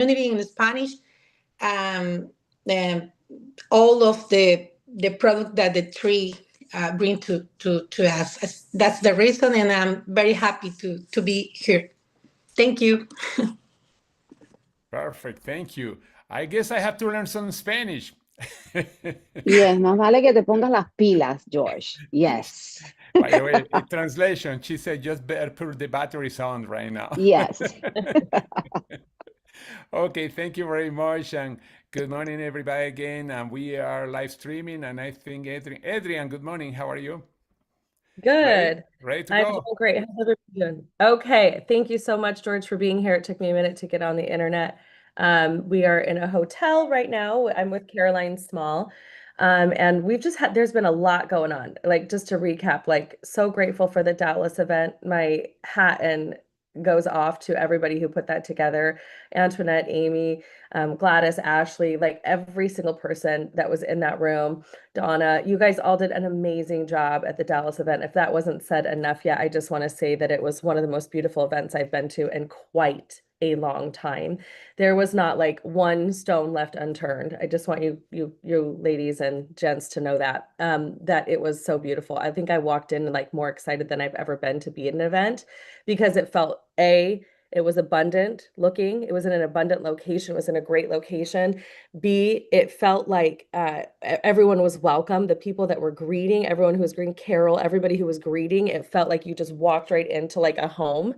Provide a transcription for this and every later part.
community in Spanish, um, um, all of the product that the tree bring to us. That's the reason, and I'm very happy to be here. Thank you. Perfect. Thank you. I guess I have to learn some Spanish. Yes, más vale que te pongas las pilas, George. Yes. By the way, a translation, she said just better put the batteries on right now. Yes. Okay, thank you very much. And good morning, everybody, again. And we are live streaming. And I think, Adrian, good morning. How are you? Good. Ready to I'm go? doing great. How's everybody doing? Okay. Thank you so much, George, for being here. It took me a minute to get on the internet. We are in a hotel right now. I'm with Caroline Small. And we've just had, there's been a lot going on. Like, just to recap, like, so grateful for the Dallas event. My hat and goes off to everybody who put that together. Antoinette, Amy, Gladys, Ashley, like every single person that was in that room. Donna, you guys all did an amazing job at the Dallas event. If that wasn't said enough yet, I just want to say that it was one of the most beautiful events I've been to in quite a long time. There was not like one stone left unturned. I just want you ladies and gents to know that that it was so beautiful. I think I walked in like more excited than I've ever been to be at an event because it felt it was abundant looking. It was in an abundant location. It was in a great location. B, it felt like everyone was welcome. The people that were greeting, everyone who was greeting Carol, everybody who was greeting, it felt like you just walked right into like a home,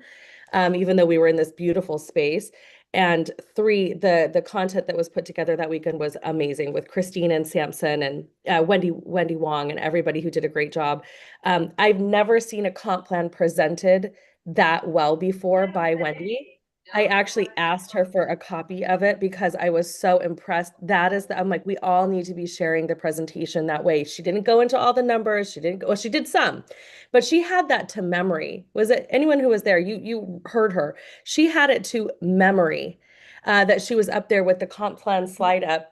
even though we were in this beautiful space. And three, the content that was put together that weekend was amazing with Christine and Sampson and Wendy Wong and everybody who did a great job. I've never seen a comp plan presented that well before by Wendy. I actually asked her for a copy of it because I was so impressed. I'm like, we all need to be sharing the presentation that way. She didn't go into all the numbers. She didn't go, well, she did some, but she had that to memory. Was it anyone who was there? You heard her. She had it to memory, that she was up there with the comp plan slide up,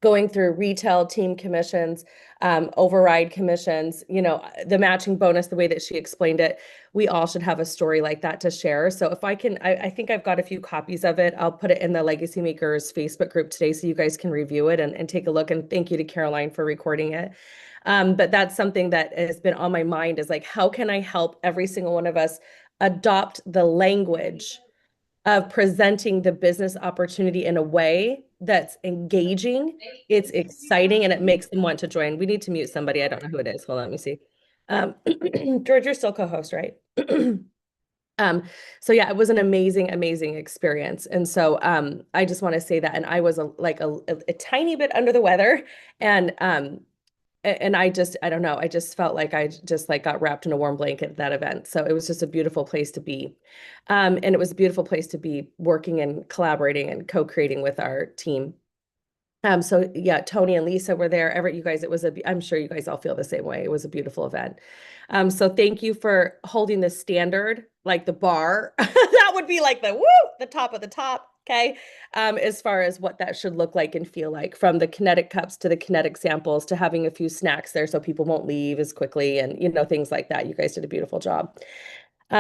going through retail team commissions, override commissions, the matching bonus, the way that she explained it. We all should have a story like that to share. So if I can, I think I've got a few copies of it. I'll put it in the Legacy Makers Facebook group today so you guys can review it and take a look. And thank you to Caroline for recording it. But that's something that has been on my mind is like, how can I help every single one of us adopt the language of presenting the business opportunity in a way that's engaging, it's exciting, and it makes them want to join. We need to mute somebody. I don't know who it is. Hold on, let me see. George, you're still co-host, right? So yeah, it was an amazing experience. And so I just want to say that. And I was a tiny bit under the weather. And I don't know, I just felt like I just like got wrapped in a warm blanket at that event. So it was just a beautiful place to be. And it was a beautiful place to be working and collaborating and co-creating with our team. So yeah, Tony and Lisa were there. You guys, I'm sure you guys all feel the same way. It was a beautiful event. So thank you for holding the standard, like the bar. That would be like the top of the top. Okay. As far as what that should look like and feel like, from the kinetic cups to the kinetic samples to having a few snacks there so people won't leave as quickly and, things like that. You guys did a beautiful job.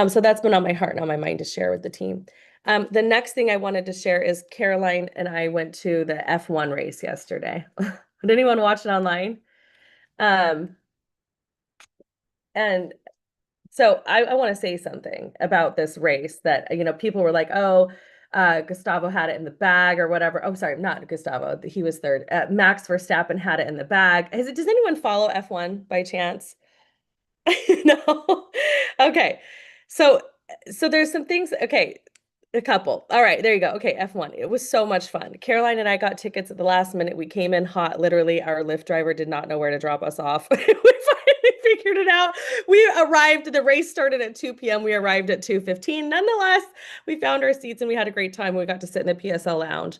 So that's been on my heart and on my mind to share with the team. The next thing I wanted to share is Caroline and I went to the F1 race yesterday. Did anyone watch it online? And so I want to say something about this race that, people were like, oh, Gustavo had it in the bag or whatever. Oh, sorry, not Gustavo. He was third. Max Verstappen had it in the bag. Does anyone follow F1 by chance? No. Okay. So there's some things. Okay. A couple. All right, there you go. Okay, F1. It was so much fun. Caroline and I got tickets at the last minute. We came in hot. Literally, our Lyft driver did not know where to drop us off. We finally figured it out. We arrived, the race started at 2 p.m. We arrived at 2:15. Nonetheless, we found our seats and we had a great time. We got to sit in the PSL lounge.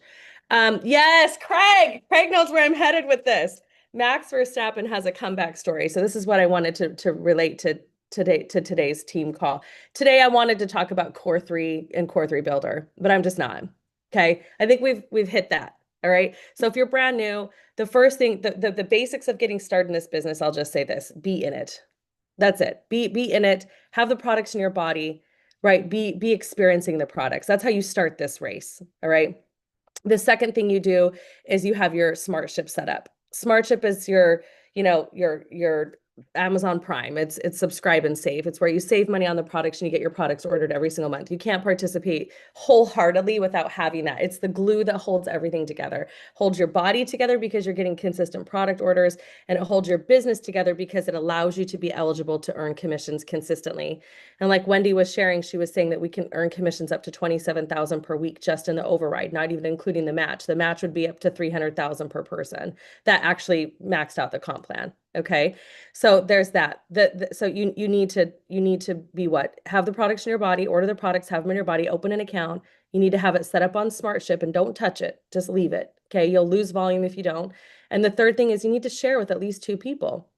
Yes, Craig. Craig knows where I'm headed with this. Max Verstappen has a comeback story. So this is what I wanted to relate to today's team call. Today, I wanted to talk about Core 3 and Core 3 Builder, but I'm just not. Okay. I think we've hit that. All right. So if you're brand new, the first thing, the basics of getting started in this business, I'll just say this: be in it. That's it. Be in it. Have the products in your body, right? Be experiencing the products. That's how you start this race. All right. The second thing you do is you have your smart ship set up. Smart ship is your, your Amazon Prime. It's subscribe and save. It's where you save money on the products and you get your products ordered every single month. You can't participate wholeheartedly without having that. It's the glue that holds everything together. Holds your body together because you're getting consistent product orders, and it holds your business together because it allows you to be eligible to earn commissions consistently. And like Wendy was sharing, she was saying that we can earn commissions up to 27,000 per week just in the override, not even including the match. The match would be up to 300,000 per person. That actually maxed out the comp plan. Okay. So there's that. So you need to be what? Have the products in your body, order the products, have them in your body, open an account. You need to have it set up on SmartShip and don't touch it. Just leave it. Okay. You'll lose volume if you don't. And the third thing is you need to share with at least 2 people.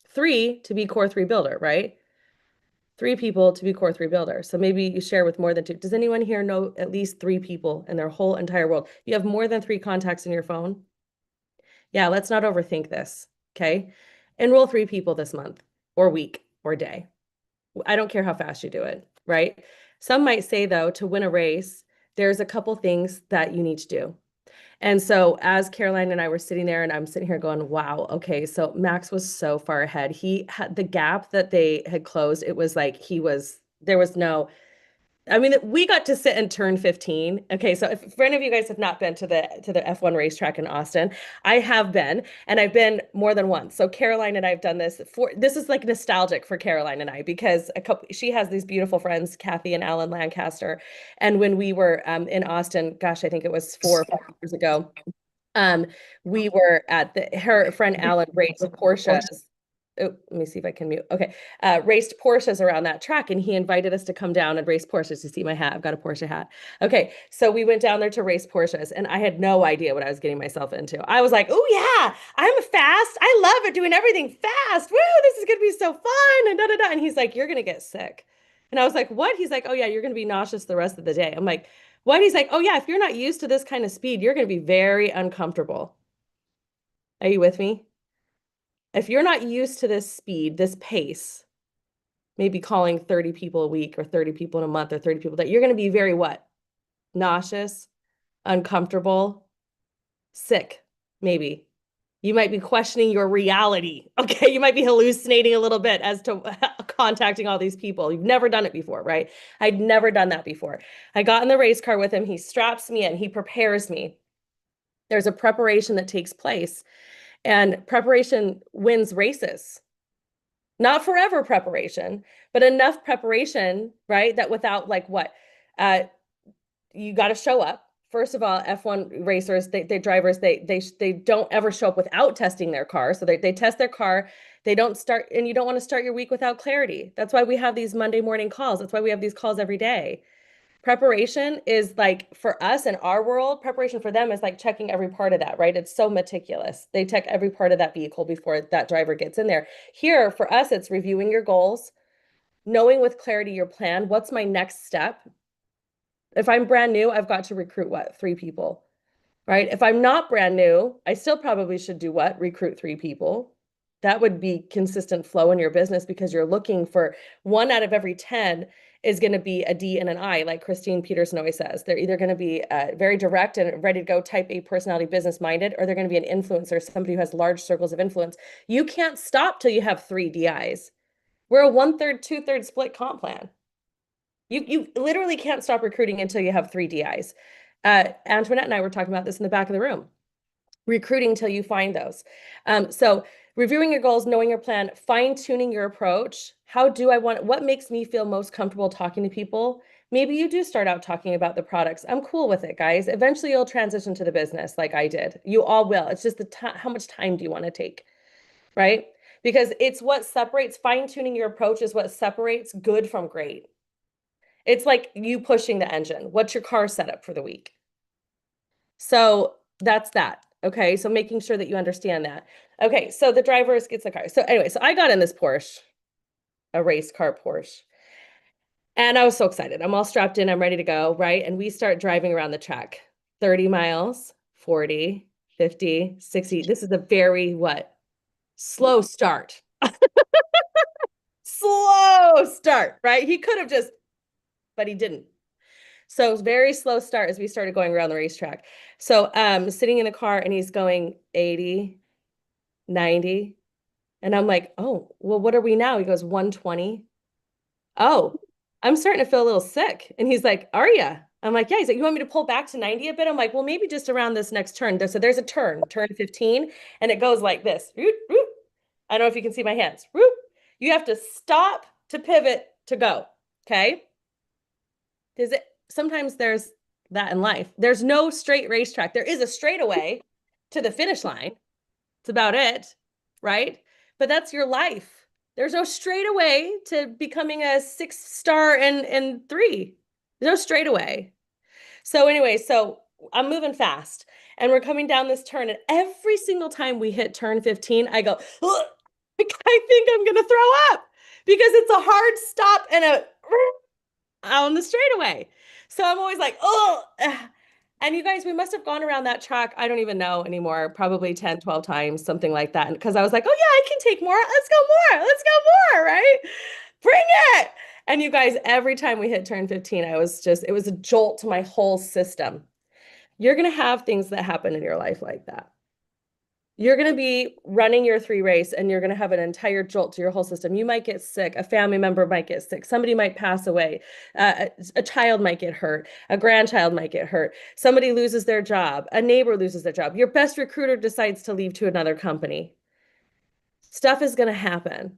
3 to be core 3 builder, right? 3 people to be core 3 builder. So maybe you share with more than 2. Does anyone here know at least 3 people in their whole entire world? You have more than 3 contacts in your phone? Yeah, let's not overthink this. Okay. Enroll 3 people this month or week or day. I don't care how fast you do it, right? Some might say, though, to win a race, there's a couple things that you need to do. And so as Caroline and I were sitting there, and I'm sitting here going, wow, okay, so Max was so far ahead. He had the gap that they had closed. It was like there was no, I mean, we got to sit and turn 15. Okay, so if for any of you guys have not been to the F1 racetrack in Austin, I have been, and I've been more than once. So Caroline and I have done this is like nostalgic for Caroline and I, because she has these beautiful friends, Kathy and Alan Lancaster. And when we were in Austin, gosh, I think it was 4 or 5 years ago, we were at her friend Alan raced Porsches. Oh, let me see if I can mute. Okay. Raced Porsches around that track, and he invited us to come down and race Porsches. You see my hat? I've got a Porsche hat. Okay. So we went down there to race Porsches, and I had no idea what I was getting myself into. I was like, oh yeah, I'm fast. I love it, doing everything fast. Woo, this is going to be so fun. And da, da, da. And he's like, you're going to get sick. And I was like, what? He's like, oh yeah, you're going to be nauseous the rest of the day. I'm like, what? He's like, oh yeah, if you're not used to this kind of speed, you're going to be very uncomfortable. Are you with me? If you're not used to this speed, this pace, maybe calling 30 people a week or 30 people in a month or 30 people that you're going to be very what? Nauseous, uncomfortable, sick, maybe. You might be questioning your reality. Okay. You might be hallucinating a little bit as to contacting all these people. You've never done it before, right? I'd never done that before. I got in the race car with him. He straps me in. He prepares me. There's a preparation that takes place, and preparation wins races. Not forever preparation, but enough preparation, right? That without like what? You got to show up. First of all, F1 racers, drivers, they don't ever show up without testing their car. So they test their car. They don't start, and you don't want to start your week without clarity. That's why we have these Monday morning calls. That's why we have these calls every day. Preparation is like, for us in our world, preparation for them is like checking every part of that, right? It's so meticulous. They check every part of that vehicle before that driver gets in there. Here, for us, it's reviewing your goals, knowing with clarity your plan. What's my next step? If I'm brand new, I've got to recruit what? 3 people, right? If I'm not brand new, I still probably should do what? Recruit 3 people. That would be consistent flow in your business, because you're looking for 1 out of every 10 is going to be a D and an I, like Christine Peterson always says. They're either going to be very direct and ready to go, type A personality, business minded, or they're going to be an influencer, somebody who has large circles of influence. You can't stop till you have 3 DIs. We're a 1/3, 2/3 split comp plan. You literally can't stop recruiting until you have 3 DIs. Antoinette and I were talking about this in the back of the room. Recruiting till you find those. So reviewing your goals, knowing your plan, fine-tuning your approach. What makes me feel most comfortable talking to people? Maybe you do start out talking about the products. I'm cool with it, guys. Eventually you'll transition to the business like I did. You all will. It's just how much time do you want to take, right? Because it's what separates, fine-tuning your approach is what separates good from great. It's like you pushing the engine. What's your car setup for the week? So that's that. Okay. So making sure that you understand that. Okay. So the driver gets the car. So anyway, so I got in this Porsche, a race car Porsche, and I was so excited. I'm all strapped in. I'm ready to go. Right. And we start driving around the track, 30 miles, 40, 50, 60. This is a very slow start. Slow start, right? He could have but he didn't. So very slow start as we started going around the racetrack. So sitting in the car and he's going 80, 90. And I'm like, oh, well, what are we now? He goes 120. Oh, I'm starting to feel a little sick. And he's like, are you? I'm like, yeah. He's like, you want me to pull back to 90 a bit? I'm like, well, maybe just around this next turn. So there's a turn 15, and it goes like this. Root, root. I don't know if you can see my hands. Root. You have to stop to pivot to go. Okay. Because sometimes there's that in life. There's no straight racetrack. There is a straightaway to the finish line. It's about it, right? But that's your life. There's no straightaway to becoming a 6-star and 3. There's no straightaway. So anyway, so I'm moving fast and we're coming down this turn, and every single time we hit turn 15, I go, I think I'm gonna throw up because it's a hard stop and a on the straightaway. So I'm always like, oh, and you guys, we must have gone around that track. I don't even know anymore, probably 10, 12 times, something like that. Because I was like, oh yeah, I can take more. Let's go more. Let's go more, right? Bring it. And you guys, every time we hit turn 15, it was a jolt to my whole system. You're going to have things that happen in your life like that. You're going to be running your 3 race and you're going to have an entire jolt to your whole system. You might get sick. A family member might get sick. Somebody might pass away. A child might get hurt. A grandchild might get hurt. Somebody loses their job. A neighbor loses their job. Your best recruiter decides to leave to another company. Stuff is going to happen.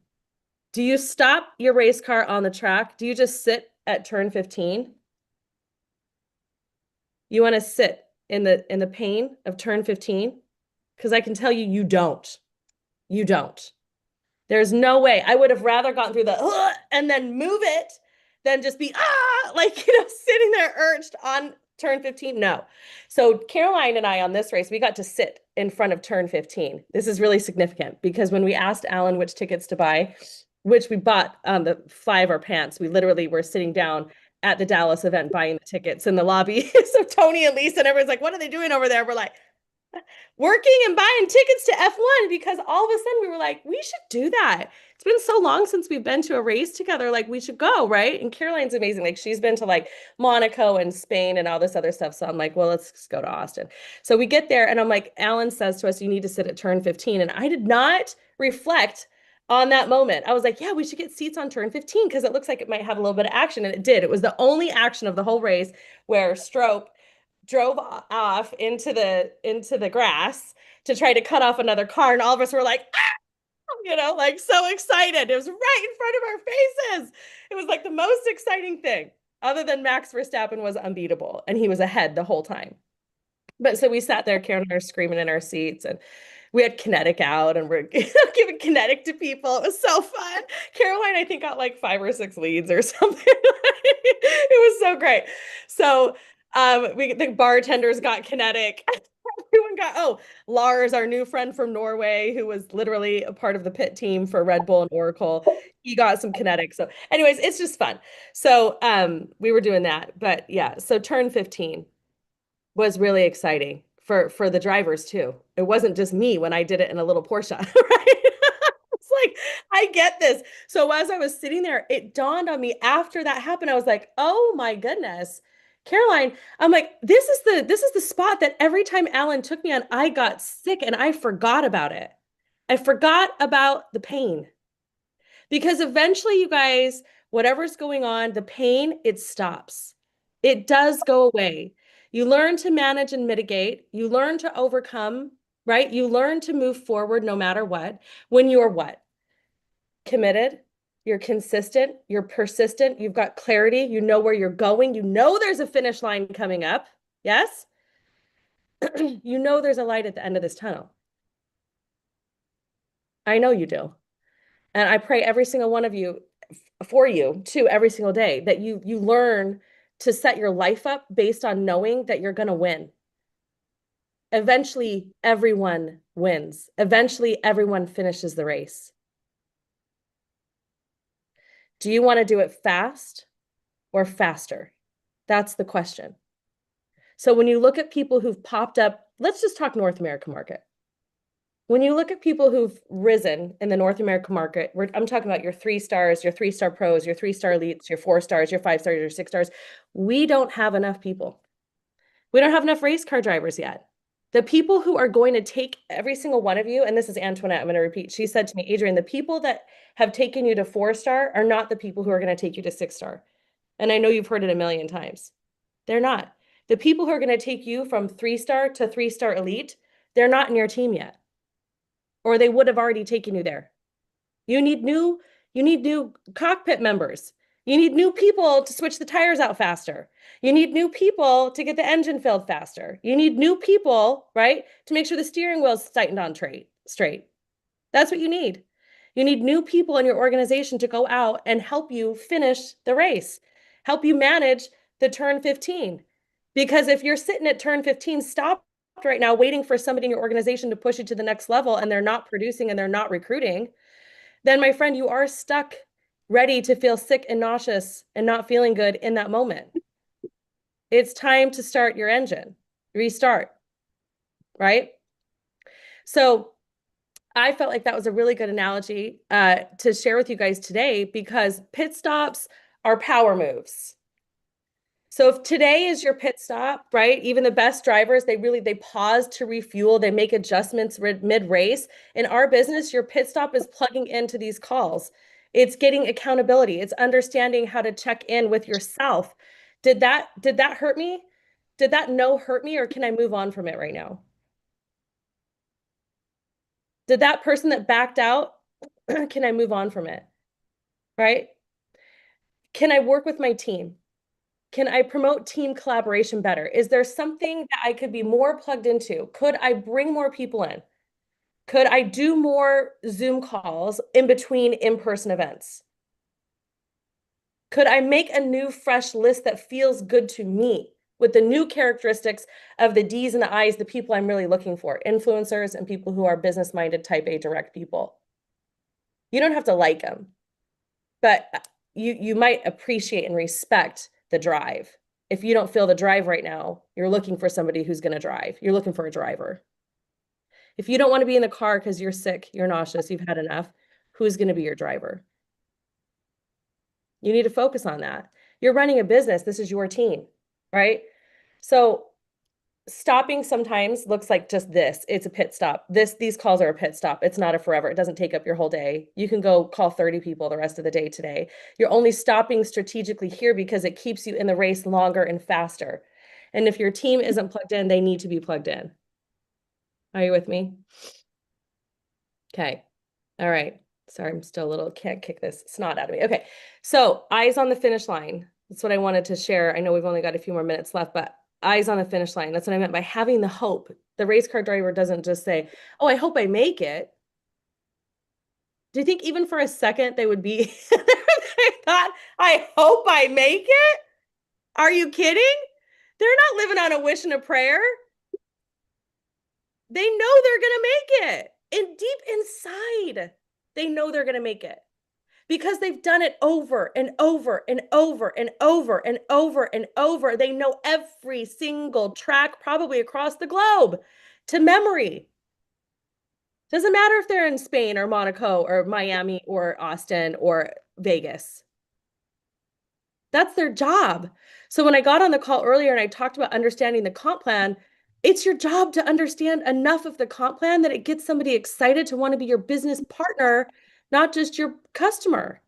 Do you stop your race car on the track? Do you just sit at turn 15? You want to sit in the pain of turn 15? Because I can tell you, you don't. You don't. There's no way. I would have rather gone through the and then move it than just be like, sitting there urged on turn 15. No. So Caroline and I on this race, we got to sit in front of turn 15. This is really significant because when we asked Alan which tickets to buy, which we bought on the fly of our pants, we literally were sitting down at the Dallas event buying the tickets in the lobby. So Tony and Lisa and everyone's like, what are they doing over there? We're like, working and buying tickets to F1 because all of a sudden we were like, we should do that. It's been so long since we've been to a race together. Like, we should go, right? And Caroline's amazing. Like, she's been to like Monaco and Spain and all this other stuff. So I'm like, well, let's just go to Austin. So we get there and I'm like, Alan says to us, you need to sit at turn 15. And I did not reflect on that moment. I was like, yeah, we should get seats on turn 15 because it looks like it might have a little bit of action. And it did. It was the only action of the whole race where Strope drove off into the grass to try to cut off another car, and all of us were like, like so excited. It was right in front of our faces. It was like the most exciting thing, other than Max Verstappen was unbeatable and he was ahead the whole time. But so we sat there, Karen and I, screaming in our seats, and we had Kinetic out and we're giving Kinetic to people. It was so fun. Caroline, I think, got like 5 or 6 leads or something. It was so great. So the bartenders got Kinetic. Everyone got, Lars, our new friend from Norway, who was literally a part of the pit team for Red Bull and Oracle, he got some Kinetic. So anyways, it's just fun. So we were doing that. But yeah, so turn 15 was really exciting for the drivers too. It wasn't just me when I did it in a little Porsche, right? It's like, I get this. So as I was sitting there, it dawned on me after that happened. I was like, oh my goodness, Caroline, I'm like, this is the spot that every time Alan took me on, I got sick and I forgot about it. I forgot about the pain. Because eventually, you guys, whatever's going on, the pain, it stops. It does go away. You learn to manage and mitigate. You learn to overcome, right? You learn to move forward no matter what. When you're what? Committed, you're consistent, you're persistent, you've got clarity, you know where you're going, you know there's a finish line coming up. Yes? You know there's a light at the end of this tunnel. I know you do. And I pray every single one of you for you too, every single day, that you learn to set your life up based on knowing that you're going to win. Eventually, everyone wins. Eventually, everyone finishes the race. Do you want to do it fast or faster? That's the question. So when you look at people who've popped up, let's just talk North American market. when you look at people who've risen in the North American market, I'm talking about your 3 stars, your 3-star pros, your 3-star elites, your 4 stars, your 5 stars, your 6 stars. We don't have enough people. We don't have enough race car drivers yet. The people who are going to take every single one of you, and this is Antoinette, I'm going to repeat. She said to me, Adrianne, the people that have taken you to 4-star are not the people who are going to take you to 6-star. And I know you've heard it a million times. They're not. The people who are going to take you from 3-star to 3-star elite, they're not in your team yet. Or they would have already taken you there. You need new cockpit members. You need new people to switch the tires out faster. You need new people to get the engine filled faster. You need new people, right, to make sure the steering wheel's tightened on straight. That's what you need. You need new people in your organization to go out and help you finish the race, help you manage the turn 15. Because if you're sitting at turn 15, stopped right now, waiting for somebody in your organization to push you to the next level, and they're not producing and they're not recruiting, then my friend, you are stuck, ready to feel sick and nauseous and not feeling good in that moment. It's time to start your engine, restart, right? So I felt like that was a really good analogy to share with you guys today, because pit stops are power moves. So if today is your pit stop, right? Even the best drivers, they pause to refuel, they make adjustments mid-race. In our business, your pit stop is plugging into these calls. It's getting accountability. It's understanding how to check in with yourself. Did that hurt me? Did that no hurt me, or can I move on from it right now? Did that person that backed out, can I move on from it? Right? Can I work with my team? Can I promote team collaboration better? Is there something that I could be more plugged into? Could I bring more people in? Could I do more Zoom calls in between in-person events? Could I make a new, fresh list that feels good to me with the new characteristics of the D's and the I's, the people I'm really looking for, influencers and people who are business-minded, type A direct people? You don't have to like them, but you might appreciate and respect the drive. If you don't feel the drive right now, you're looking for somebody who's going to drive. You're looking for a driver. If you don't want to be in the car because you're sick, you're nauseous, you've had enough, who's going to be your driver? You need to focus on that. You're running a business. This is your team, right? So stopping sometimes looks like just this. It's a pit stop. These calls are a pit stop. It's not a forever. It doesn't take up your whole day. You can go call 30 people the rest of the day today. You're only stopping strategically here because it keeps you in the race longer and faster. And if your team isn't plugged in, they need to be plugged in. Are you with me? Okay. All right. Sorry, I'm still a little, can't kick this snot out of me. Okay. So eyes on the finish line. That's what I wanted to share. I know we've only got a few more minutes left, but eyes on the finish line. That's what I meant by having the hope. The race car driver doesn't just say, oh, I hope I make it. Do you think even for a second they would be, they thought, I hope I make it? Are you kidding? They're not living on a wish and a prayer. They know they're going to make it. And deep inside, they know they're going to make it, because they've done it over and over and over and over and over and over. They know every single track, probably across the globe, to memory. Doesn't matter if they're in Spain or Monaco or Miami or Austin or Vegas. That's their job. So when I got on the call earlier and I talked about understanding the comp plan, it's your job to understand enough of the comp plan that it gets somebody excited to want to be your business partner, not just your customer.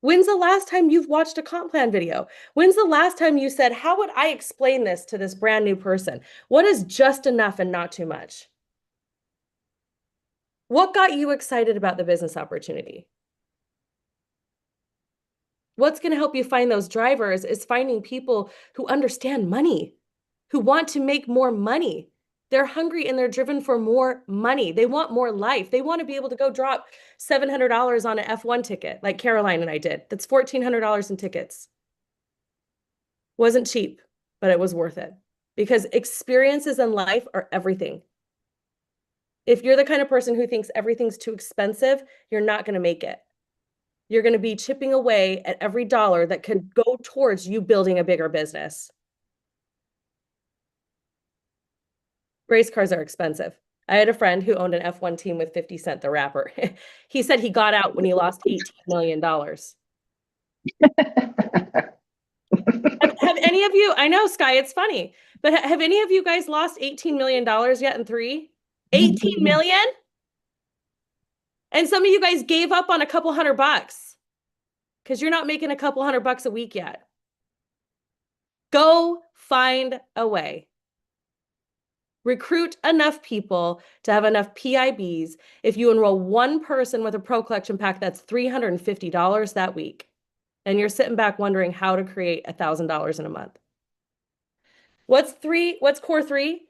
When's the last time you've watched a comp plan video? When's the last time you said, how would I explain this to this brand new person? What is just enough and not too much? What got you excited about the business opportunity? What's going to help you find those drivers is finding people who understand money, who want to make more money. They're hungry and they're driven for more money. They want more life. They want to be able to go drop $700 on an F1 ticket like Caroline and I did. That's $1,400 in tickets. Wasn't cheap, but it was worth it, because experiences in life are everything. If you're the kind of person who thinks everything's too expensive, you're not going to make it. You're going to be chipping away at every dollar that could go towards you building a bigger business. Race cars are expensive. I had a friend who owned an F1 team with 50 Cent, the rapper. He said he got out when he lost $18 million. Have any of you, I know, Sky, it's funny, but have any of you guys lost $18 million yet in 3? 18 million? And some of you guys gave up on a couple $100 because you're not making a couple $100 a week yet. Go find a way. Recruit enough people to have enough PIBs. If you enroll one person with a pro collection pack, that's $350 that week. And you're sitting back wondering how to create $1,000 in a month. What's core 3?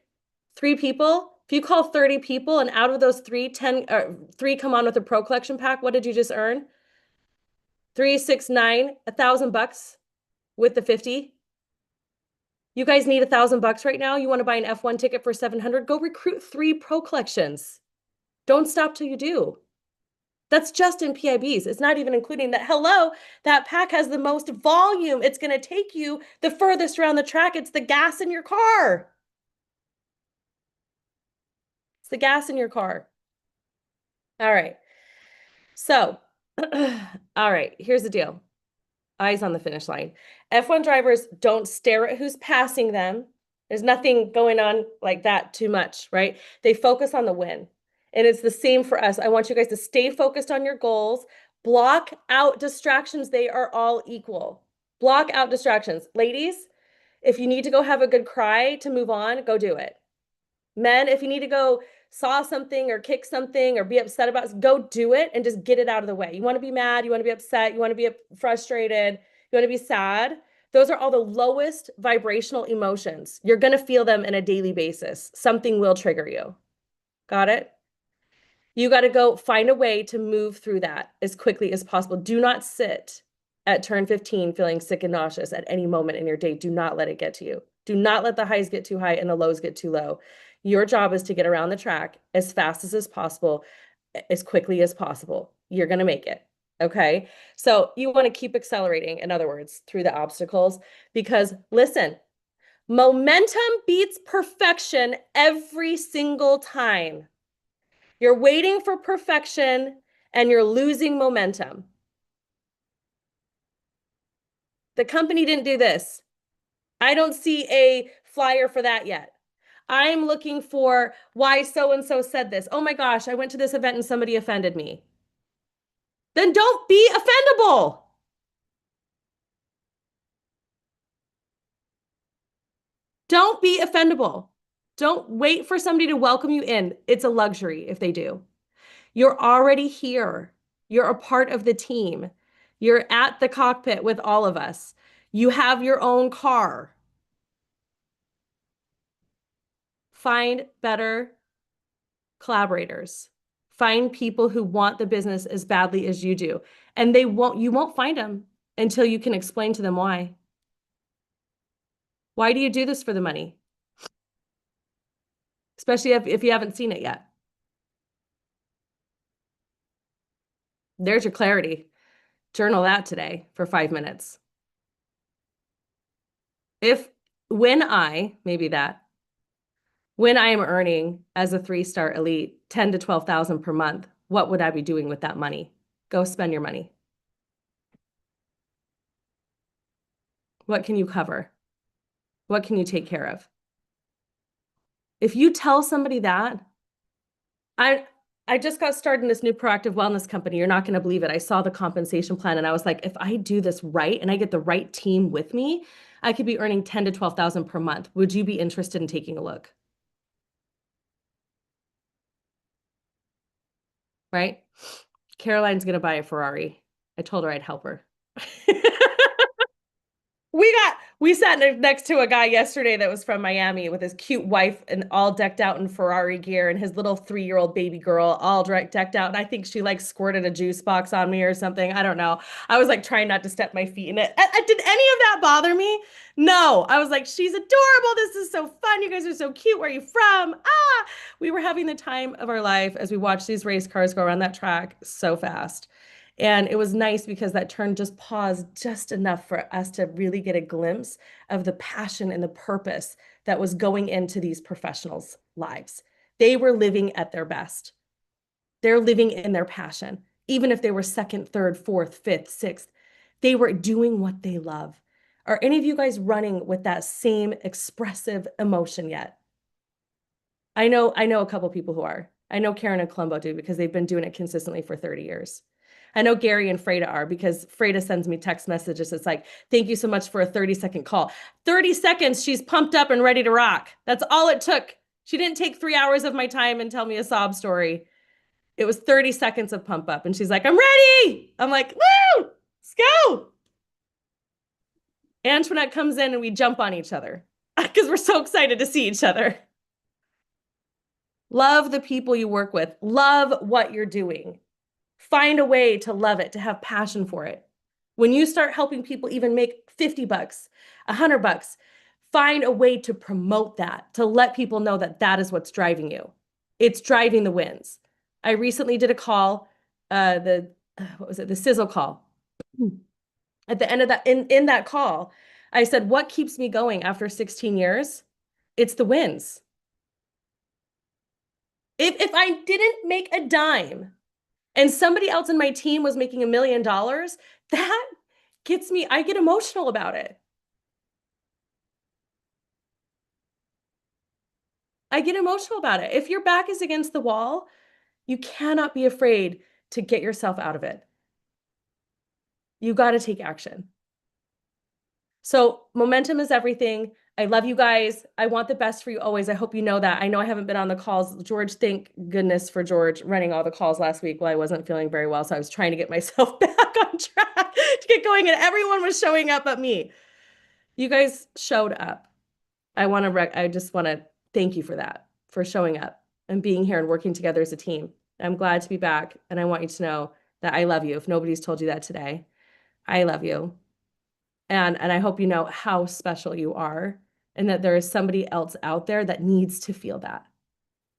3 people. If you call 30 people and out of those 3 come on with a pro collection pack, what did you just earn? 3, 6, 9, $1,000 with the 50. You guys need $1,000 right now. You want to buy an F1 ticket for 700? Go recruit 3 pro collections. Don't stop till you do. That's just in PIBs. It's not even including that. Hello, that pack has the most volume. It's going to take you the furthest around the track. It's the gas in your car. It's the gas in your car. All right. So, all right, here's the deal. Eyes on the finish line. F1 drivers don't stare at who's passing them. There's nothing going on like that too much, right? They focus on the win. And it's the same for us. I want you guys to stay focused on your goals. Block out distractions. They are all equal. Block out distractions. Ladies, if you need to go have a good cry to move on, go do it. Men, if you need to go saw something or kick something or be upset about, go do it and just get it out of the way. You want to be mad, you want to be upset, you want to be frustrated, you want to be sad. Those are all the lowest vibrational emotions. You're going to feel them on a daily basis. Something will trigger you. Got it? You got to go find a way to move through that as quickly as possible. Do not sit at turn 15 feeling sick and nauseous at any moment in your day. Do not let it get to you. Do not let the highs get too high and the lows get too low. Your job is to get around the track as fast as possible, as quickly as possible. You're going to make it. Okay. So you want to keep accelerating, in other words, through the obstacles, because listen, momentum beats perfection every single time. You're waiting for perfection and you're losing momentum. The company didn't do this. I don't see a flyer for that yet. I'm looking for why so-and-so said this. Oh my gosh, I went to this event and somebody offended me. Then don't be offendable. Don't be offendable. Don't wait for somebody to welcome you in. It's a luxury if they do. You're already here. You're a part of the team. You're at the cockpit with all of us. You have your own car. Find better collaborators. Find people who want the business as badly as you do. And you won't find them until you can explain to them why. Why do you do this for the money? Especially if you haven't seen it yet. There's your clarity. Journal that today for 5 minutes. When I am earning as a 3-star elite 10 to 12,000 per month, what would I be doing with that money? Go spend your money. What can you cover? What can you take care of? If you tell somebody that, I just got started in this new proactive wellness company. You're not going to believe it. I saw the compensation plan and I was like, if I do this right and I get the right team with me, I could be earning 10 to 12,000 per month. Would you be interested in taking a look? Right? Caroline's going to buy a Ferrari. I told her I'd help her. We sat next to a guy yesterday that was from Miami with his cute wife and all decked out in Ferrari gear and his little 3-year-old baby girl all decked out. And I think she like squirted a juice box on me or something. I don't know. I was like trying not to step my feet in it. Did any of that bother me? No. I was like, she's adorable. This is so fun. You guys are so cute. Where are you from? We were having the time of our life as we watched these race cars go around that track so fast. And it was nice because that turn just paused just enough for us to really get a glimpse of the passion and the purpose that was going into these professionals' lives. They were living at their best. They're living in their passion. Even if they were second, third, fourth, fifth, sixth, they were doing what they love. Are any of you guys running with that same expressive emotion yet? I know a couple people who are. I know Karen and Columbo do because they've been doing it consistently for 30 years. I know Gary and Freda are because Freda sends me text messages. It's like, thank you so much for a 30-second call. 30 seconds, she's pumped up and ready to rock. That's all it took. She didn't take 3 hours of my time and tell me a sob story. It was 30 seconds of pump up. And she's like, I'm ready. I'm like, woo, let's go. Antoinette comes in and we jump on each other because we're so excited to see each other. Love the people you work with. Love what you're doing. Find a way to love it, to have passion for it. When you start helping people even make $50, $100, find a way to promote that, to let people know that that is what's driving you. It's driving the wins. I recently did a call, the sizzle call. At the end of that, in that call, I said, what keeps me going after 16 years? It's the wins. If I didn't make a dime and somebody else in my team was making $1 million, that gets me, I get emotional about it. I get emotional about it. If your back is against the wall, you cannot be afraid to get yourself out of it. You got to take action. So momentum is everything. I love you guys. I want the best for you always. I hope you know that. I know I haven't been on the calls. George, thank goodness for George running all the calls last week while I wasn't feeling very well. So I was trying to get myself back on track to get going, and everyone was showing up but me. You guys showed up. I just want to thank you for that, for showing up and being here and working together as a team. I'm glad to be back, and I want you to know that I love you. If nobody's told you that today, I love you. And I hope you know how special you are and that there is somebody else out there that needs to feel that.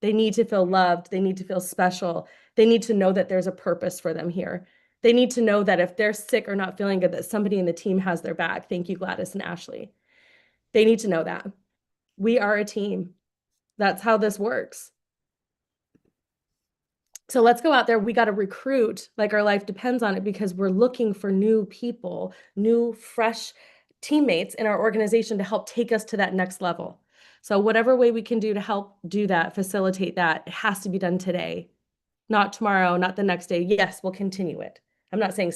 They need to feel loved. They need to feel special. They need to know that there's a purpose for them here. They need to know that if they're sick or not feeling good, that somebody in the team has their back. Thank you, Gladys and Ashley. They need to know that. We are a team. That's how this works. So let's go out there. We got to recruit like our life depends on it, because we're looking for new people, new, fresh teammates in our organization to help take us to that next level. So whatever way we can do to help do that, facilitate that, it has to be done today, not tomorrow, not the next day. Yes, we'll continue it. I'm not saying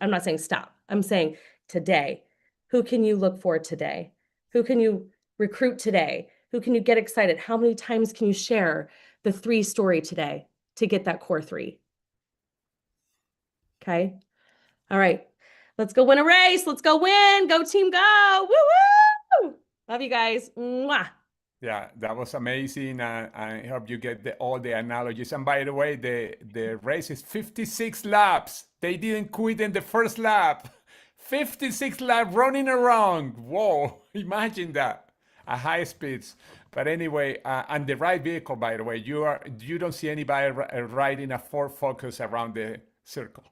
I'm not saying stop. I'm saying today. Who can you look for today? Who can you recruit today? Who can you get excited? How many times can you share the 3 story today to get that core 3? Okay. All right. Let's go win a race. Let's go win. Go team, go. Woo woo. Love you guys. Mwah. Yeah, that was amazing. I hope you get all the analogies. And by the way, the race is 56 laps. They didn't quit in the first lap. 56 laps running around. Whoa, imagine that at high speeds. But anyway, and the right vehicle, by the way, you don't see anybody riding a Ford Focus around the circle.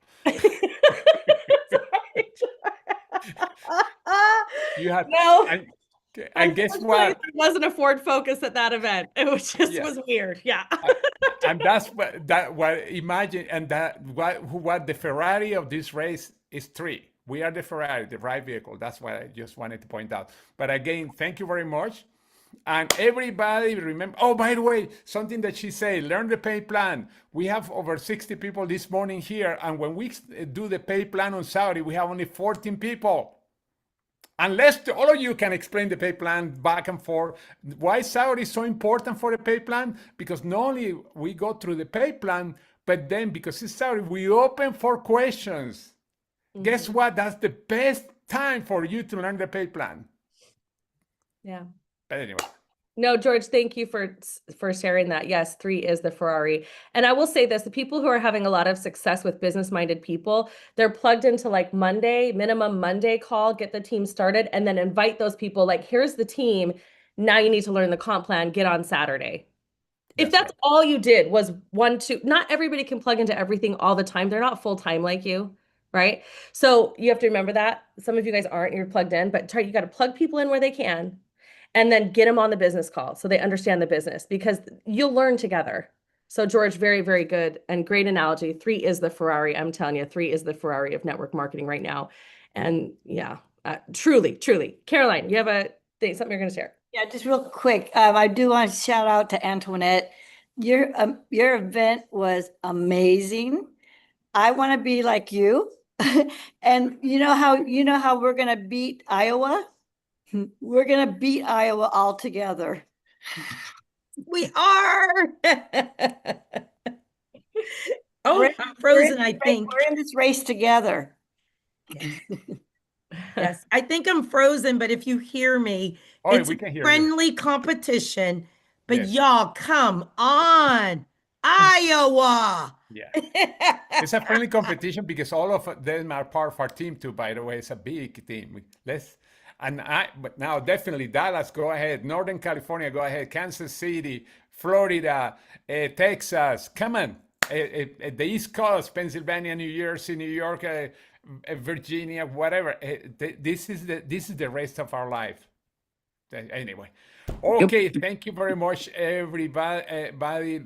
You have No. and guess what? It wasn't a Ford Focus at that event. It was just was weird. Yeah. And that's what imagine, and that what the Ferrari of this race is 3. We are the Ferrari, the right vehicle. That's what I just wanted to point out. But again, thank you very much. And everybody remember, oh, by the way, something that she said, learn the pay plan. We have over 60 people this morning here. And when we do the pay plan on Saudi, we have only 14 people. Unless all of you can explain the pay plan back and forth, why Saudi is so important for the pay plan? Because not only we go through the pay plan, but then because it's Saudi, we open for questions. Mm-hmm. Guess what? That's the best time for you to learn the pay plan. Yeah. But anyway. No, George, thank you for sharing that. Yes, 3 is the Ferrari. And I will say this, the people who are having a lot of success with business-minded people, they're plugged into like minimum Monday call, get the team started, and then invite those people like, here's the team. Now you need to learn the comp plan, get on Saturday. If that's right. All you did was 1, 2, not everybody can plug into everything all the time. They're not full-time like you, right? So you have to remember that. Some of you guys aren't, you're plugged in, but you got to plug people in where they can. and then get them on the business call so they understand the business, because you'll learn together. So George, very, very good and great analogy. 3 is the Ferrari. I'm telling you, 3 is the Ferrari of network marketing right now. And yeah, truly, truly. Caroline, you have something you're going to share? Yeah, just real quick. I do want to shout out to Antoinette. Your event was amazing. I want to be like you. And you know how we're going to beat Iowa? We're going to beat Iowa all together. We are. Oh, We're- I'm frozen, I think. We're in this race together. Yes, I think I'm frozen, but if you hear me, Oh, it's we can hear you. friendly competition. But Yes. y'all, come on, Iowa. Yeah. It's a friendly competition because all of them are part of our team too, by the way. It's a big team. But now definitely Dallas, go ahead. Northern California, go ahead. Kansas City, Florida, Texas, come on. The East Coast, Pennsylvania, New Jersey, New York, Virginia, whatever. This is the rest of our life. Anyway, okay. Thank you very much, everybody.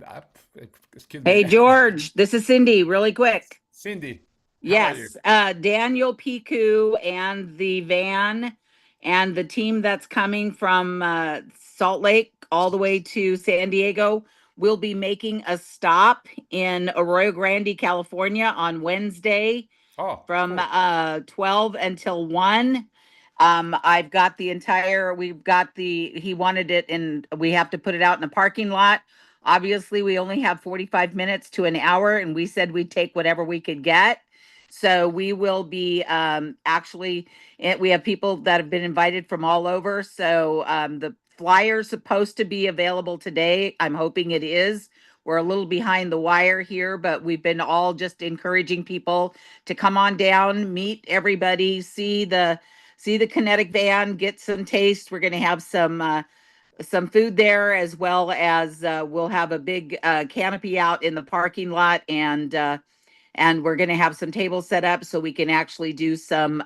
Excuse me. Hey, George, this is Cindy, really quick. Cindy. Yes, Daniel Piku and the van and the team that's coming from Salt Lake all the way to San Diego will be making a stop in Arroyo Grande, California on Wednesday from cool. 12 until 1. I've got he wanted it, and we have to put it out in the parking lot. Obviously, we only have 45 minutes to an hour, and we said we'd take whatever we could get. So we will be we have people that have been invited from all over. So the flyer's supposed to be available today. I'm hoping it is. We're a little behind the wire here, but we've been all just encouraging people to come on down, meet everybody, see the kinetic van, get some taste. We're going to have some food there, as well as we'll have a big canopy out in the parking lot, and we're going to have some tables set up so we can actually do some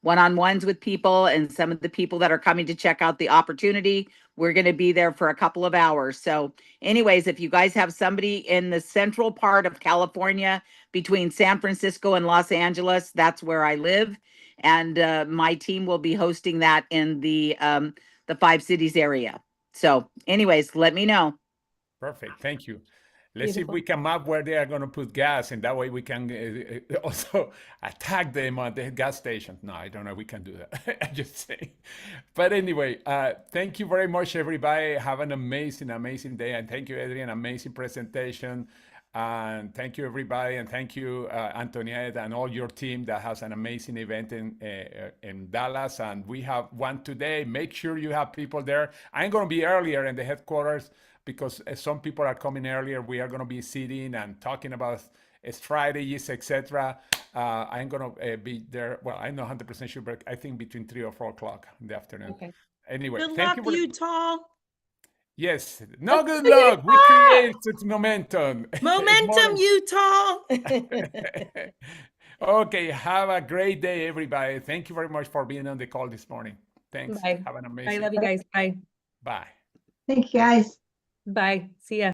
one-on-ones with people, and some of the people that are coming to check out the opportunity. We're going to be there for a couple of hours. So anyways, if you guys have somebody in the central part of California between San Francisco and Los Angeles, that's where I live. And my team will be hosting that in the 5 cities area. So anyways, let me know. Perfect. Thank you. Let's see if Beautiful. we can map where they are going to put gas, and that way we can also attack them at the gas station. No, I don't know. We can do that. I just say. But anyway, thank you very much, everybody. Have an amazing, amazing day. And thank you, Adrianne. Amazing presentation. And thank you, everybody. And thank you, Antoniette, and all your team that has an amazing event in Dallas. And we have one today. Make sure you have people there. I'm going to be earlier in the headquarters, because some people are coming earlier. We are going to be sitting and talking about strategies, etc. I'm going to be there. Well, I'm not 100% sure, but I think between 3 or 4 o'clock in the afternoon. Okay. Anyway, Good thank luck, you. Utah. Yes. No, good luck. We create momentum. Momentum, Utah. Okay. Have a great day, everybody. Thank you very much for being on the call this morning. Thanks. Bye. Have an I amazing love you guys. Bye. Bye. Thank you, guys. Bye. See ya.